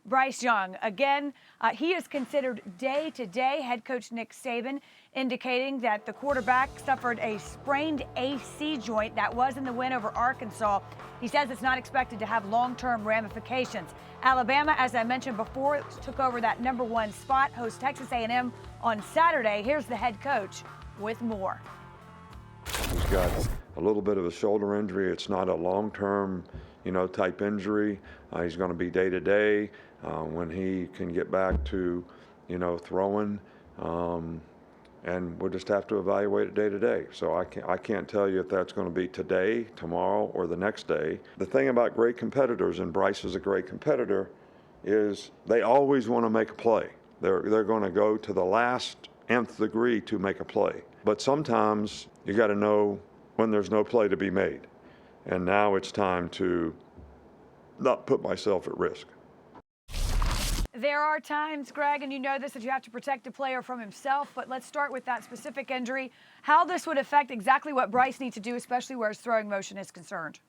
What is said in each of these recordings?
Bryce Young. Again, he is considered day-to-day. Head coach Nick Saban indicating that the quarterback suffered a sprained AC joint. That was in the win over Arkansas. He says it's not expected to have long-term ramifications. Alabama, as I mentioned before, took over that #1 spot, hosts Texas A&M on Saturday. Here's the head coach with more. He's got a little bit of a shoulder injury. It's not a long-term, type injury. He's going to be day-to-day when he can get back to, throwing. And we'll just have to evaluate it day-to-day. So I can't tell you if that's going to be today, tomorrow, or the next day. The thing about great competitors, and Bryce is a great competitor, is they always want to make a play. They're going to go to the last nth degree to make a play. But sometimes you got to know when there's no play to be made. And now it's time to not put myself at risk. There are times, Greg, and you know this, that you have to protect a player from himself, but let's start with that specific injury. How this would affect exactly what Bryce needs to do, especially where his throwing motion is concerned.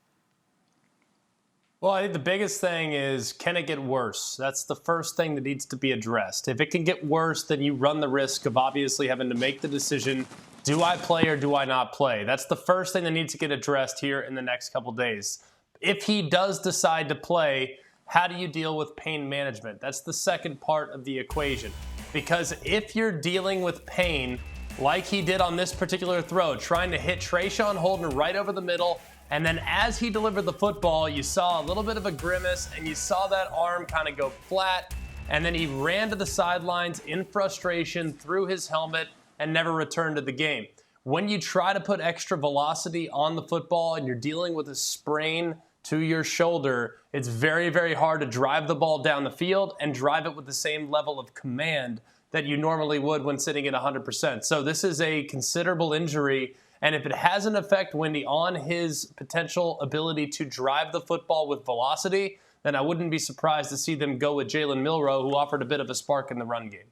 Well, I think the biggest thing is, can it get worse? That's the first thing that needs to be addressed. If it can get worse, then you run the risk of obviously having to make the decision, do I play or do I not play? That's the first thing that needs to get addressed here in the next couple days. If he does decide to play, how do you deal with pain management? That's the second part of the equation. Because if you're dealing with pain, like he did on this particular throw, trying to hit Trayshawn Holden right over the middle, and then as he delivered the football, you saw a little bit of a grimace, and you saw that arm kind of go flat, and then he ran to the sidelines in frustration, threw his helmet, and never returned to the game. When you try to put extra velocity on the football and you're dealing with a sprain to your shoulder, it's very, very hard to drive the ball down the field and drive it with the same level of command that you normally would when sitting at 100%. So this is a considerable injury, and if it has an effect, Wendy, on his potential ability to drive the football with velocity, then I wouldn't be surprised to see them go with Jalen Milroe, who offered a bit of a spark in the run game.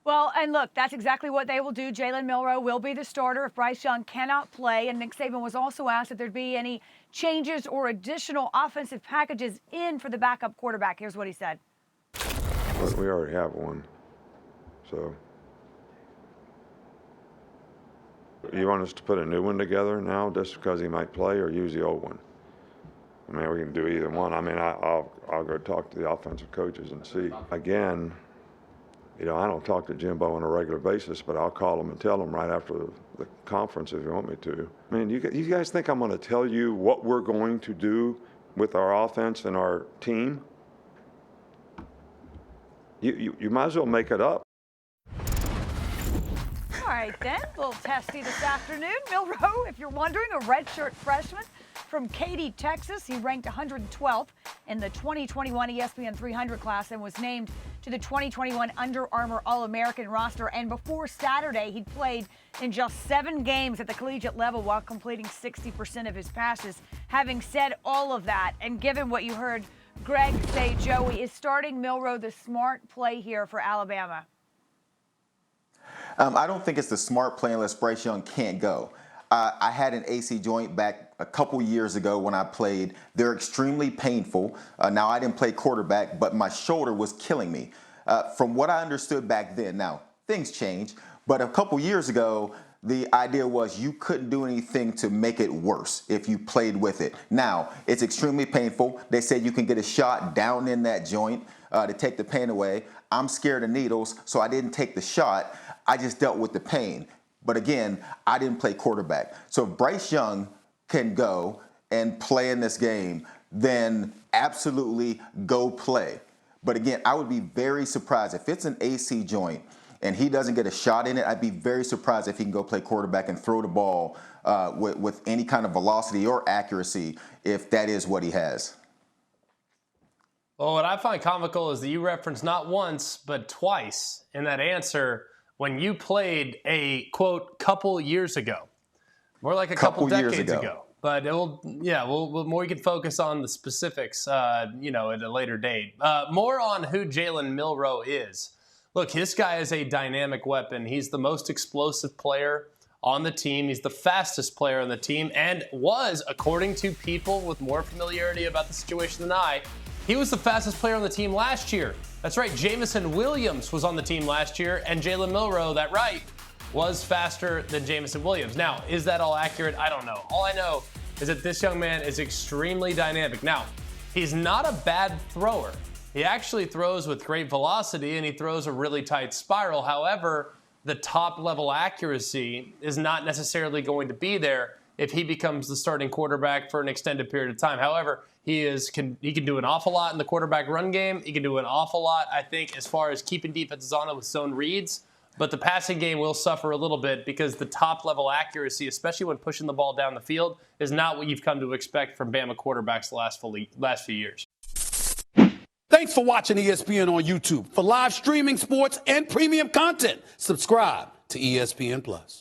Well, and look, that's exactly what they will do. Jalen Milroe will be the starter if Bryce Young cannot play. And Nick Saban was also asked if there'd be any changes or additional offensive packages in for the backup quarterback. Here's what he said. Well, we already have one. So you want us to put a new one together now just because he might play, or use the old one? I mean, we can do either one. I mean, I'll go talk to the offensive coaches and see. Again, I don't talk to Jimbo on a regular basis, but I'll call him and tell him right after the conference if you want me to. I mean, you guys think I'm going to tell you what we're going to do with our offense and our team? You might as well make it up. All right, then. A little testy this afternoon. Milroe, if you're wondering, a redshirt freshman from Katy, Texas. He ranked 112th in the 2021 ESPN 300 class and was named to the 2021 Under Armour All-American roster. And before Saturday, he'd played in just 7 games at the collegiate level while completing 60% of his passes. Having said all of that, and given what you heard Greg say, Joey, is starting Milroe the smart play here for Alabama? I don't think it's the smart play unless Bryce Young can't go. I had an AC joint back a couple years ago when I played. They're extremely painful. Now, I didn't play quarterback, but my shoulder was killing me. From what I understood back then, now, things change, but a couple years ago, the idea was you couldn't do anything to make it worse if you played with it. Now, it's extremely painful. They said you can get a shot down in that joint to take the pain away. I'm scared of needles, so I didn't take the shot. I just dealt with the pain. But again, I didn't play quarterback. So if Bryce Young can go and play in this game, then absolutely go play. But again, I would be very surprised if it's an AC joint and he doesn't get a shot in it. I'd be very surprised if he can go play quarterback and throw the ball with any kind of velocity or accuracy, if that is what he has. Well, what I find comical is that you referenced not once, but twice in that answer when you played a, quote, couple years ago. More like a couple decades ago. But we can focus on the specifics, at a later date. More on who Jalen Milroe is. Look, this guy is a dynamic weapon. He's the most explosive player on the team. He's the fastest player on the team and was, according to people with more familiarity about the situation than I, He was the fastest player on the team last year. That's right, Jamison Williams was on the team last year, and Jalen Milroe, that right, was faster than Jamison Williams. Now, is that all accurate? I don't know. All I know is that this young man is extremely dynamic. Now, he's not a bad thrower. He actually throws with great velocity, and he throws a really tight spiral. However, the top-level accuracy is not necessarily going to be there if he becomes the starting quarterback for an extended period of time. However, he can do an awful lot in the quarterback run game. He can do an awful lot, I think, as far as keeping defenses on it with zone reads. But the passing game will suffer a little bit because the top-level accuracy, especially when pushing the ball down the field, is not what you've come to expect from Bama quarterbacks the last few years. Thanks for watching ESPN on YouTube. For live streaming sports and premium content, subscribe to ESPN+.